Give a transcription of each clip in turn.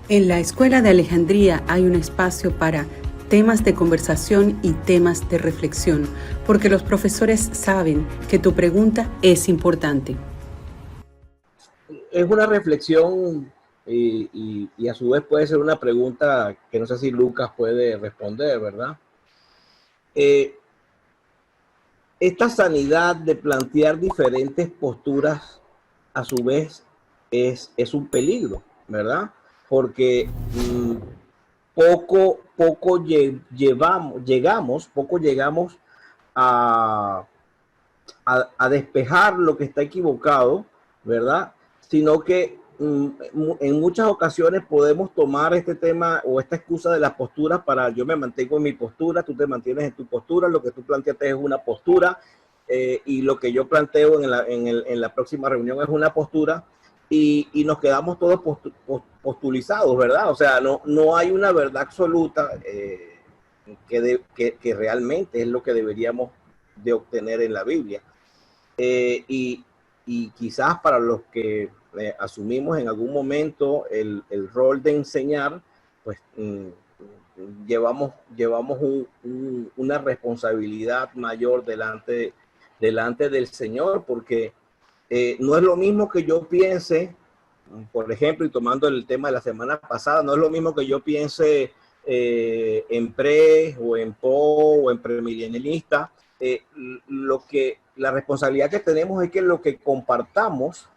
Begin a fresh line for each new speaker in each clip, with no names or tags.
En la Escuela de Alejandría hay un espacio para temas de conversación y temas de reflexión, porque los profesores saben que tu pregunta es importante.
Es una reflexión y a su vez puede ser una pregunta que no sé si Lucas puede responder, ¿verdad? Eh, esta sanidad de plantear diferentes posturas a su vez es un peligro, ¿verdad? Porque poco llegamos a, a despejar lo que está equivocado, ¿verdad? Sino que en muchas ocasiones podemos tomar este tema o esta excusa de las posturas para yo me mantengo en mi postura, tú te mantienes en tu postura, lo que tú planteaste es una postura y lo que yo planteo en la próxima reunión es una postura y nos quedamos todos postulizados, ¿verdad? O sea, no hay una verdad absoluta que realmente es lo que deberíamos de obtener en la Biblia. Eh, y, y quizás para los que asumimos en algún momento el rol de enseñar, pues llevamos una responsabilidad mayor delante del Señor, porque no es lo mismo que yo piense, por ejemplo, y tomando el tema de la semana pasada, no es lo mismo que yo piense en pre o en po o en premilenialista. La responsabilidad que tenemos es que lo que compartamos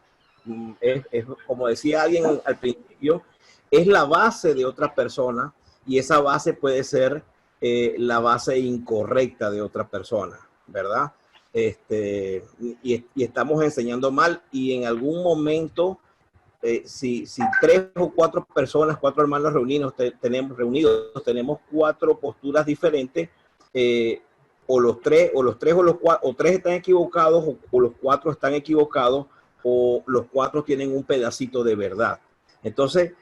como decía alguien al principio, es la base de otra persona y esa base puede ser la base incorrecta de otra persona, ¿verdad? Y estamos enseñando mal y en algún momento si tres o cuatro personas, cuatro hermanos tenemos cuatro posturas diferentes, o tres están equivocados, o los cuatro están equivocados, o los cuatro tienen un pedacito de verdad. Entonces,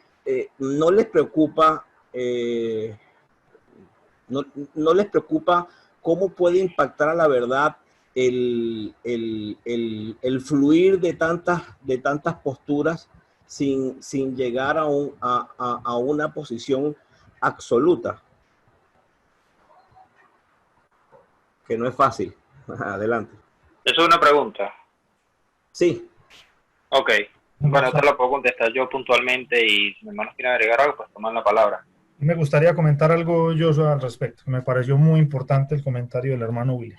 no les preocupa, no les preocupa cómo puede impactar a la verdad el fluir de tantas posturas sin llegar a una posición absoluta, que no es fácil. Adelante.
Eso es una pregunta.
Sí.
Ok. Bueno, esta la puedo contestar yo puntualmente y si mis hermanos quieren agregar algo, pues toman la palabra.
Me gustaría comentar algo, Joshua, al respecto. Me pareció muy importante el comentario del hermano William.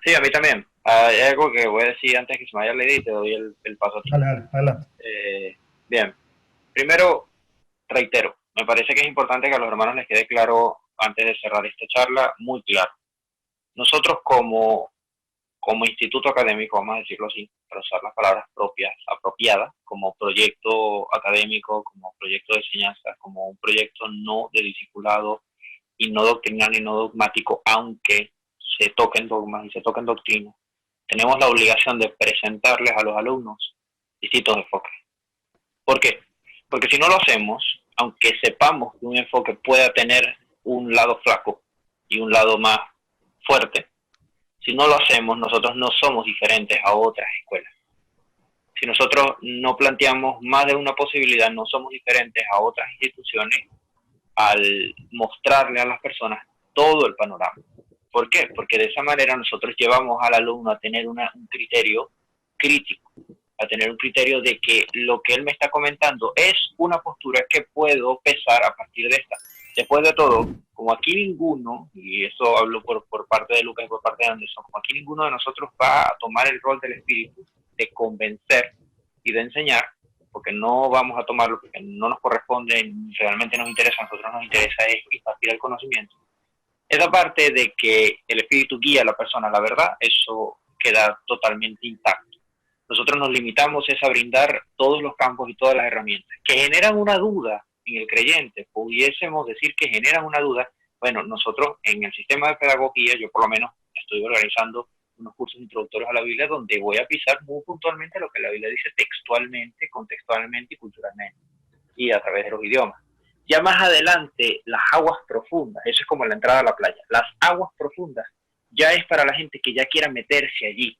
Sí, a mí también. Hay algo que voy a decir antes que se me vaya la idea y te doy el paso a ti.
Dale, adelante.
Bien. Primero, reitero, me parece que es importante que a los hermanos les quede claro, antes de cerrar esta charla, muy claro. Nosotros como instituto académico, vamos a decirlo así, para usar las palabras apropiadas, como proyecto académico, como proyecto de enseñanza, como un proyecto no de discipulado y no doctrinal y no dogmático, aunque se toquen dogmas y se toquen doctrinas, tenemos la obligación de presentarles a los alumnos distintos enfoques. ¿Por qué? Porque si no lo hacemos, aunque sepamos que un enfoque pueda tener un lado flaco y un lado más fuerte, si no lo hacemos, nosotros no somos diferentes a otras escuelas. Si nosotros no planteamos más de una posibilidad, no somos diferentes a otras instituciones al mostrarle a las personas todo el panorama. ¿Por qué? Porque de esa manera nosotros llevamos al alumno a tener un criterio crítico, a tener un criterio de que lo que él me está comentando es una postura que puedo pesar a partir de esta. Después de todo, como aquí ninguno, y eso hablo por parte de Lucas y por parte de Anderson, como aquí ninguno de nosotros va a tomar el rol del espíritu de convencer y de enseñar, porque no vamos a tomarlo, porque no nos corresponde, realmente nos interesa, a nosotros nos interesa es impartir el conocimiento. Esa parte de que el espíritu guía a la persona a la verdad, eso queda totalmente intacto. Nosotros nos limitamos a brindar todos los campos y todas las herramientas que generan una duda en el creyente, pudiésemos decir que generan una duda. Bueno, nosotros en el sistema de pedagogía, yo por lo menos estoy organizando unos cursos introductorios a la Biblia donde voy a pisar muy puntualmente lo que la Biblia dice textualmente, contextualmente y culturalmente, y a través de los idiomas. Ya más adelante, las aguas profundas, eso es como la entrada a la playa, las aguas profundas ya es para la gente que ya quiera meterse allí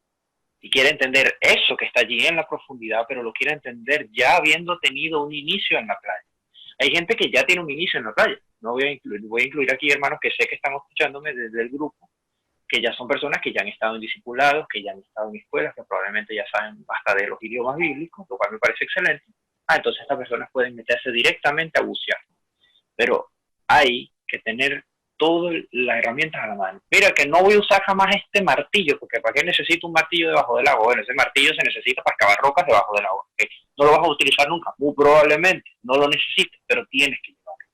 y quiere entender eso que está allí en la profundidad, pero lo quiere entender ya habiendo tenido un inicio en la playa. Hay gente que ya tiene un inicio en la playa. No voy a incluir aquí hermanos que sé que están escuchándome desde el grupo, que ya son personas que ya han estado en discipulados, que ya han estado en escuelas, que probablemente ya saben hasta de los idiomas bíblicos, lo cual me parece excelente. Entonces estas personas pueden meterse directamente a bucear. Pero hay que tener todas las herramientas a la mano. Mira, que no voy a usar jamás este martillo, porque ¿para qué necesito un martillo debajo del agua? Bueno, ese martillo se necesita para excavar rocas debajo del agua. ¿Okay? No lo vas a utilizar nunca, muy probablemente, no lo necesites, pero tienes que llevarlo.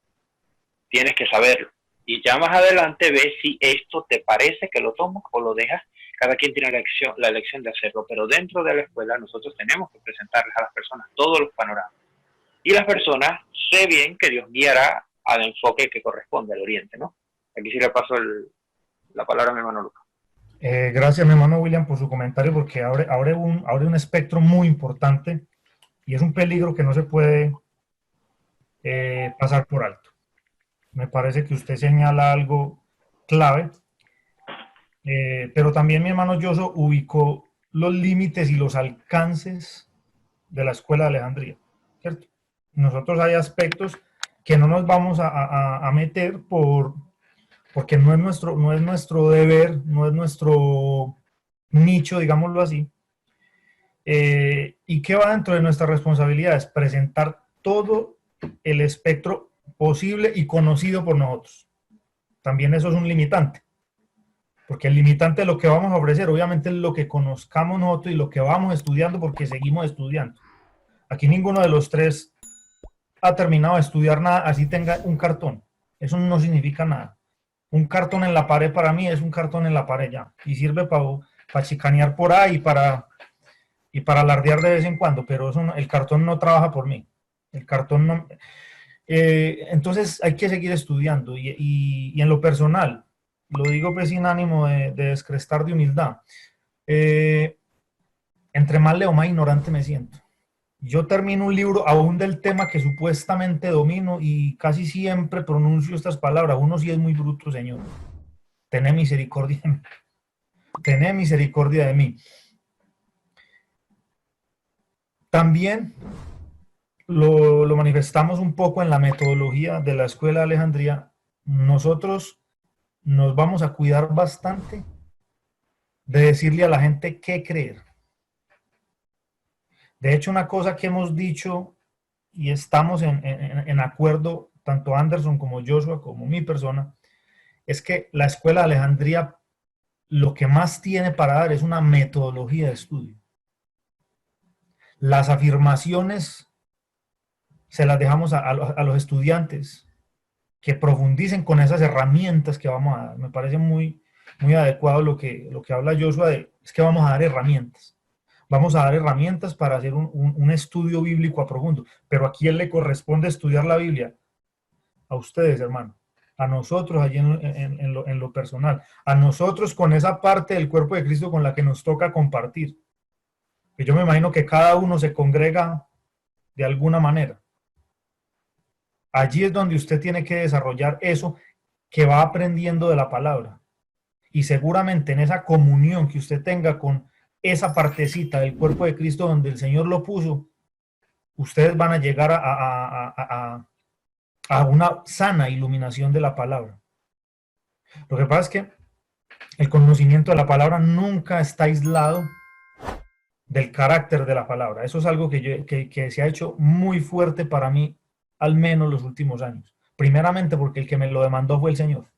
Tienes que saberlo. Y ya más adelante ves si esto te parece que lo tomas o lo dejas. Cada quien tiene la elección de hacerlo, pero dentro de la escuela nosotros tenemos que presentarles a las personas todos los panoramas. Y las personas sé bien que Dios guiará al enfoque que corresponde al oriente, ¿no? Aquí sí le paso la palabra a mi hermano Lucas.
Gracias, mi hermano William, por su comentario, porque abre un espectro muy importante y es un peligro que no se puede pasar por alto. Me parece que usted señala algo clave, pero también mi hermano Yoso ubicó los límites y los alcances de la escuela de Alejandría, ¿cierto? Nosotros hay aspectos que no nos vamos a meter porque no es nuestro deber, no es nuestro nicho, digámoslo así. ¿Y qué va dentro de nuestras responsabilidades? Presentar todo el espectro posible y conocido por nosotros. También eso es un limitante, porque el limitante de lo que vamos a ofrecer, obviamente, es lo que conozcamos nosotros y lo que vamos estudiando, porque seguimos estudiando. Aquí ninguno de los tres ha terminado de estudiar nada, así tenga un cartón. Eso no significa nada. Un cartón en la pared para mí es un cartón en la pared ya, y sirve para chicanear por ahí y para alardear de vez en cuando, pero eso no, el cartón no trabaja por mí. El cartón no... entonces hay que seguir estudiando y en lo personal, lo digo pues sin ánimo de descrestar de humildad, entre más leo, más ignorante me siento. Yo termino un libro aún del tema que supuestamente domino y casi siempre pronuncio estas palabras. Uno sí es muy bruto, Señor. Tené misericordia de mí. Tené misericordia de mí. También lo manifestamos un poco en la metodología de la Escuela de Alejandría. Nosotros nos vamos a cuidar bastante de decirle a la gente qué creer. De hecho, una cosa que hemos dicho y estamos en acuerdo, tanto Anderson como Joshua, como mi persona, es que la Escuela de Alejandría lo que más tiene para dar es una metodología de estudio. Las afirmaciones se las dejamos a los estudiantes que profundicen con esas herramientas que vamos a dar. Me parece muy adecuado lo que habla Joshua es que vamos a dar herramientas. Vamos a dar herramientas para hacer un estudio bíblico a profundo. Pero ¿a quién le corresponde estudiar la Biblia? A ustedes, hermano. A nosotros allí en lo personal. A nosotros con esa parte del cuerpo de Cristo con la que nos toca compartir. Que yo me imagino que cada uno se congrega de alguna manera. Allí es donde usted tiene que desarrollar eso que va aprendiendo de la palabra. Y seguramente en esa comunión que usted tenga con esa partecita del cuerpo de Cristo donde el Señor lo puso, ustedes van a llegar a una sana iluminación de la palabra. Lo que pasa es que el conocimiento de la palabra nunca está aislado del carácter de la palabra. Eso es algo que se ha hecho muy fuerte para mí, al menos los últimos años. Primeramente porque el que me lo demandó fue el Señor.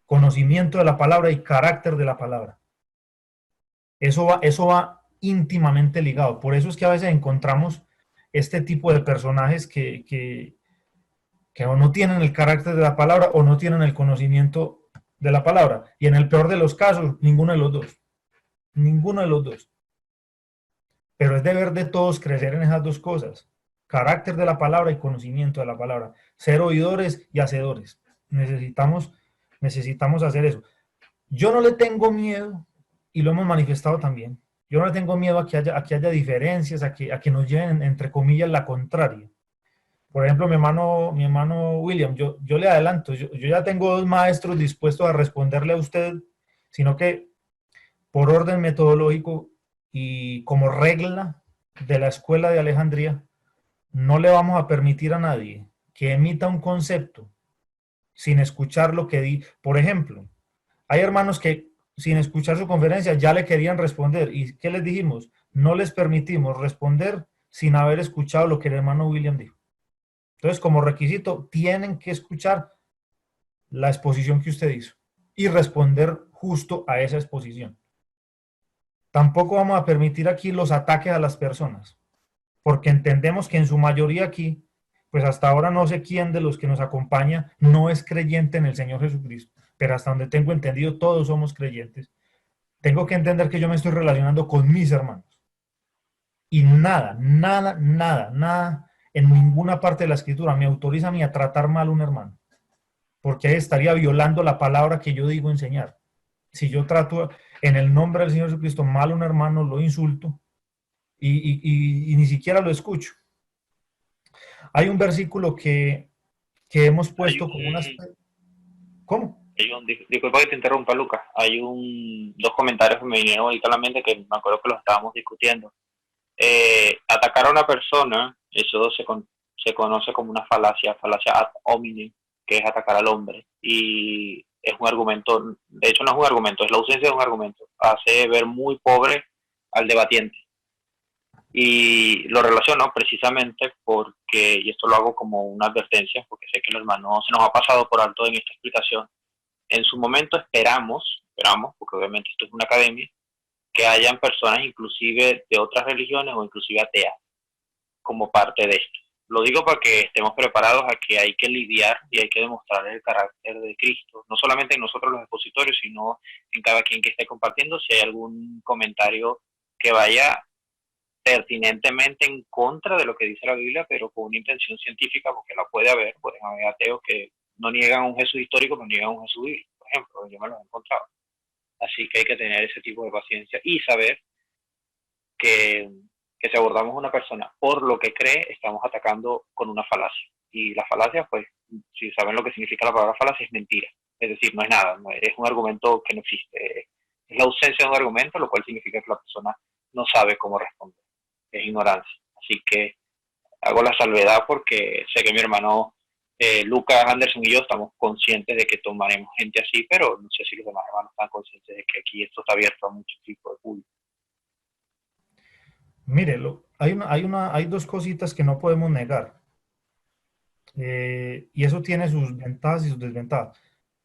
Conocimiento de la palabra y carácter de la palabra. Eso va íntimamente ligado. Por eso es que a veces encontramos este tipo de personajes que o no tienen el carácter de la palabra o no tienen el conocimiento de la palabra. Y en el peor de los casos, ninguno de los dos. Ninguno de los dos. Pero es deber de todos crecer en esas dos cosas. Carácter de la palabra y conocimiento de la palabra. Ser oidores y hacedores. Necesitamos hacer eso. Yo no le tengo miedo, y lo hemos manifestado también, yo no le tengo miedo a que haya diferencias, a que nos lleven, entre comillas, la contraria. Por ejemplo, mi hermano William, yo le adelanto, yo ya tengo 2 maestros dispuestos a responderle a usted, sino que por orden metodológico y como regla de la Escuela de Alejandría, no le vamos a permitir a nadie que emita un concepto sin escuchar lo que di. Por ejemplo, hay hermanos que sin escuchar su conferencia ya le querían responder. ¿Y qué les dijimos? No les permitimos responder sin haber escuchado lo que el hermano William dijo. Entonces, como requisito, tienen que escuchar la exposición que usted hizo y responder justo a esa exposición. Tampoco vamos a permitir aquí los ataques a las personas, porque entendemos que en su mayoría aquí, pues hasta ahora no sé quién de los que nos acompaña no es creyente en el Señor Jesucristo, pero hasta donde tengo entendido todos somos creyentes. Tengo que entender que yo me estoy relacionando con mis hermanos. Y nada en ninguna parte de la Escritura me autoriza a mí a tratar mal a un hermano, porque ahí estaría violando la palabra que yo digo enseñar. Si yo trato en el nombre del Señor Jesucristo mal a un hermano, lo insulto y ni siquiera lo escucho. Hay un versículo que hemos puesto como una... ¿Cómo?
Disculpa que te interrumpa, Lucas. Hay dos comentarios que me vinieron ahorita a la mente que me acuerdo que los estábamos discutiendo. Atacar a una persona, eso se conoce como una falacia ad hominem, que es atacar al hombre. Y es un argumento, de hecho no es un argumento, es la ausencia de un argumento. Hace ver muy pobre al debatiente. Y lo relaciono precisamente porque, y esto lo hago como una advertencia, porque sé que los hermanos se nos ha pasado por alto en esta explicación. En su momento esperamos, porque obviamente esto es una academia, que hayan personas inclusive de otras religiones o inclusive ateas como parte de esto. Lo digo para que estemos preparados a que hay que lidiar y hay que demostrar el carácter de Cristo, no solamente en nosotros los expositores, sino en cada quien que esté compartiendo. Si hay algún comentario que vaya pertinentemente en contra de lo que dice la Biblia, pero con una intención científica, porque la pueden haber ateos que no niegan un Jesús histórico, pero niegan un Jesús bíblico, por ejemplo, yo me los he encontrado. Así que hay que tener ese tipo de paciencia y saber que si abordamos a una persona por lo que cree, estamos atacando con una falacia. Y la falacia, pues, si saben lo que significa la palabra falacia, es mentira. Es decir, no es nada, es un argumento que no existe. Es la ausencia de un argumento, lo cual significa que la persona no sabe cómo responder. Es ignorancia. Así que hago la salvedad porque sé que mi hermano Lucas, Anderson y yo estamos conscientes de que tomaremos gente así, pero no sé si los demás hermanos están conscientes de que aquí esto está abierto a muchos tipos de público.
Mire, hay dos cositas que no podemos negar. Y eso tiene sus ventajas y sus desventajas.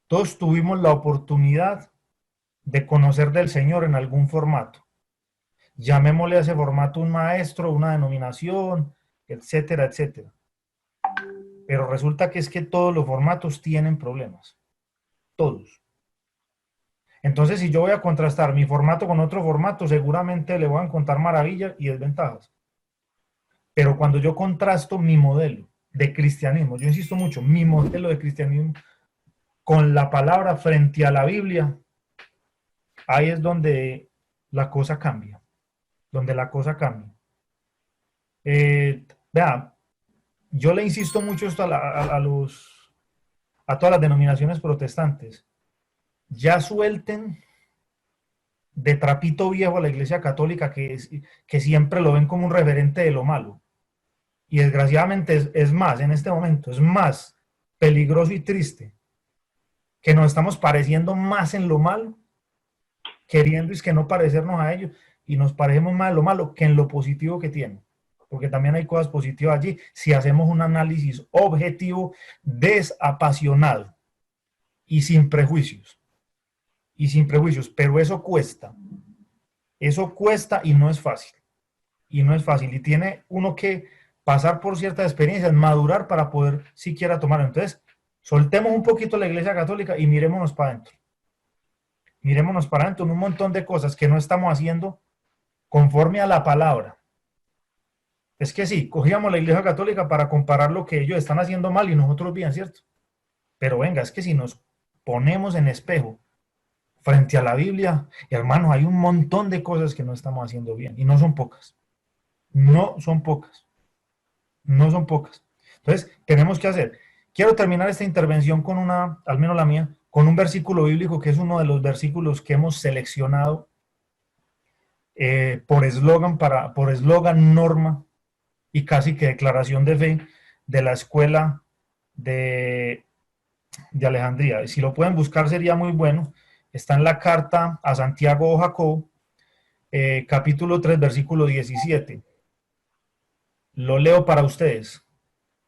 Todos tuvimos la oportunidad de conocer del Señor en algún formato. Llamémosle a ese formato un maestro, una denominación, etcétera, etcétera. Pero resulta que es que todos los formatos tienen problemas. Todos. Entonces, si yo voy a contrastar mi formato con otro formato, seguramente le voy a encontrar maravillas y desventajas. Pero cuando yo contrasto mi modelo de cristianismo, yo insisto mucho, mi modelo de cristianismo con la palabra frente a la Biblia, ahí es donde la cosa cambia. Donde la cosa cambia. Vean, yo le insisto mucho esto a todas las denominaciones protestantes. Ya suelten de trapito viejo a la Iglesia Católica, que siempre lo ven como un referente de lo malo. Y desgraciadamente es más, en este momento, es más peligroso y triste que nos estamos pareciendo más en lo malo, queriendo es que no parecernos a ellos, y nos parecemos más en lo malo que en lo positivo que tienen. Porque también hay cosas positivas allí, si hacemos un análisis objetivo, desapasionado y sin prejuicios. Pero eso cuesta y no es fácil. Y tiene uno que pasar por ciertas experiencias, madurar para poder siquiera tomarlo. Entonces, soltemos un poquito la Iglesia Católica y mirémonos para adentro. Mirémonos para adentro en un montón de cosas que no estamos haciendo conforme a la palabra. Es que sí, cogíamos la Iglesia Católica para comparar lo que ellos están haciendo mal y nosotros bien, ¿cierto? Pero venga, es que si nos ponemos en espejo frente a la Biblia, hermanos, hay un montón de cosas que no estamos haciendo bien y no son pocas. No son pocas. No son pocas. Entonces, tenemos que hacer. Quiero terminar esta intervención con una, al menos la mía, con un versículo bíblico que es uno de los versículos que hemos seleccionado por eslogan, norma y casi que declaración de fe de la escuela de Alejandría. Si lo pueden buscar sería muy bueno. Está en la carta a Santiago o Jacob, capítulo 3, versículo 17. Lo leo para ustedes.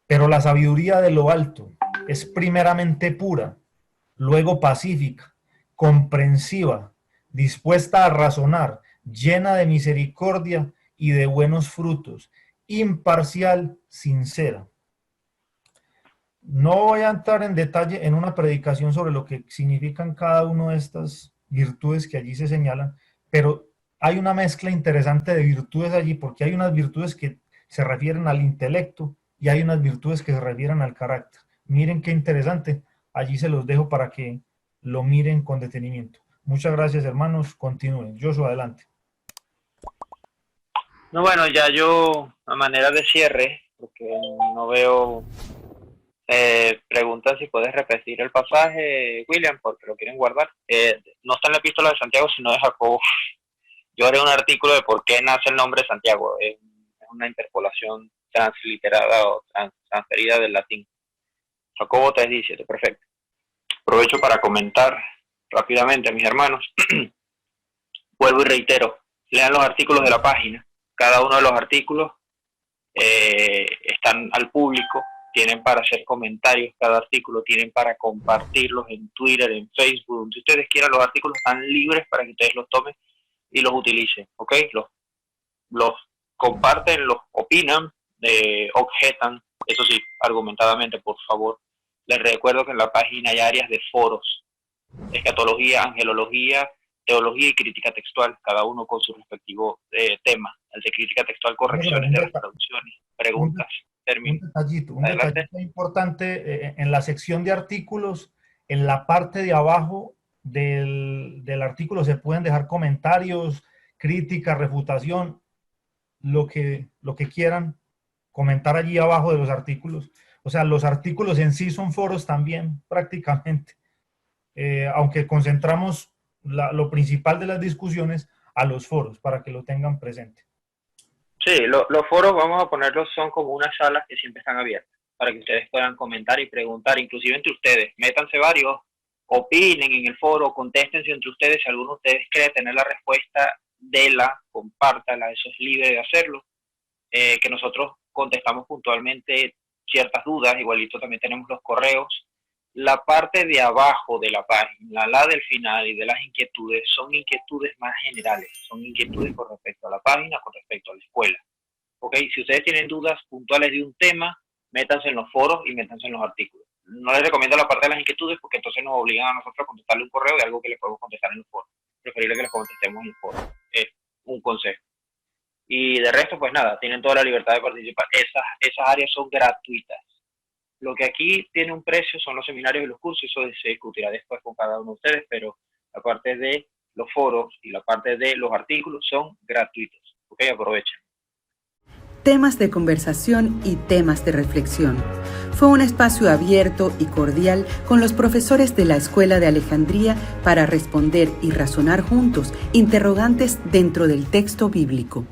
Pero la sabiduría de lo alto es primeramente pura, luego pacífica, comprensiva, dispuesta a razonar, llena de misericordia y de buenos frutos, imparcial, sincera. No voy a entrar en detalle en una predicación sobre lo que significan cada una de estas virtudes que allí se señalan, pero hay una mezcla interesante de virtudes allí, porque hay unas virtudes que se refieren al intelecto y hay unas virtudes que se refieren al carácter. Miren qué interesante. Allí se los dejo para que lo miren con detenimiento. Muchas gracias, hermanos. Continúen. Joshua, adelante.
No, bueno, ya yo, a manera de cierre, porque no veo preguntas si puedes repetir el pasaje, William, porque lo quieren guardar. No está en la epístola de Santiago, sino de Jacobo. Yo haré un artículo de por qué nace el nombre de Santiago. Es una interpolación transliterada o transferida del latín. Jacobo 3:17, perfecto. Aprovecho para comentar rápidamente a mis hermanos. Vuelvo y reitero, lean los artículos de la página. Cada uno de los artículos están al público, tienen para hacer comentarios cada artículo, tienen para compartirlos en Twitter, en Facebook, donde ustedes quieran. Los artículos están libres para que ustedes los tomen y los utilicen, ¿ok? Los comparten, los opinan, objetan, eso sí, argumentadamente, por favor. Les recuerdo que en la página hay áreas de foros: escatología, angelología, teología y crítica textual, cada uno con su respectivo tema. El de crítica textual, correcciones de las traducciones, preguntas, términos.
Un detallito importante en la sección de artículos, en la parte de abajo del artículo se pueden dejar comentarios, crítica, refutación, lo que quieran comentar allí abajo de los artículos. O sea, los artículos en sí son foros también, prácticamente, aunque concentramos lo principal de las discusiones a los foros, para que lo tengan presente.
Sí, los foros, vamos a ponerlos, son como unas salas que siempre están abiertas, para que ustedes puedan comentar y preguntar, inclusive entre ustedes. Métanse varios, opinen en el foro, contéstense entre ustedes. Si alguno de ustedes cree tener la respuesta, compártala, eso es libre de hacerlo. Que nosotros contestamos puntualmente ciertas dudas, igualito también tenemos los correos. La parte de abajo de la página, la del final y de las inquietudes, son inquietudes más generales, son inquietudes con respecto a la página, con respecto a la escuela. ¿Ok? Si ustedes tienen dudas puntuales de un tema, métanse en los foros y métanse en los artículos. No les recomiendo la parte de las inquietudes porque entonces nos obligan a nosotros a contestarle un correo de algo que les podemos contestar en los foros. Preferible que les contestemos en el foro. Es un consejo. Y de resto, pues nada, tienen toda la libertad de participar. Esas áreas son gratuitas. Lo que aquí tiene un precio son los seminarios y los cursos, eso se discutirá después con cada uno de ustedes, pero la parte de los foros y la parte de los artículos son gratuitos. Ok, aprovechen.
Temas de conversación y temas de reflexión. Fue un espacio abierto y cordial con los profesores de la Escuela de Alejandría para responder y razonar juntos interrogantes dentro del texto bíblico.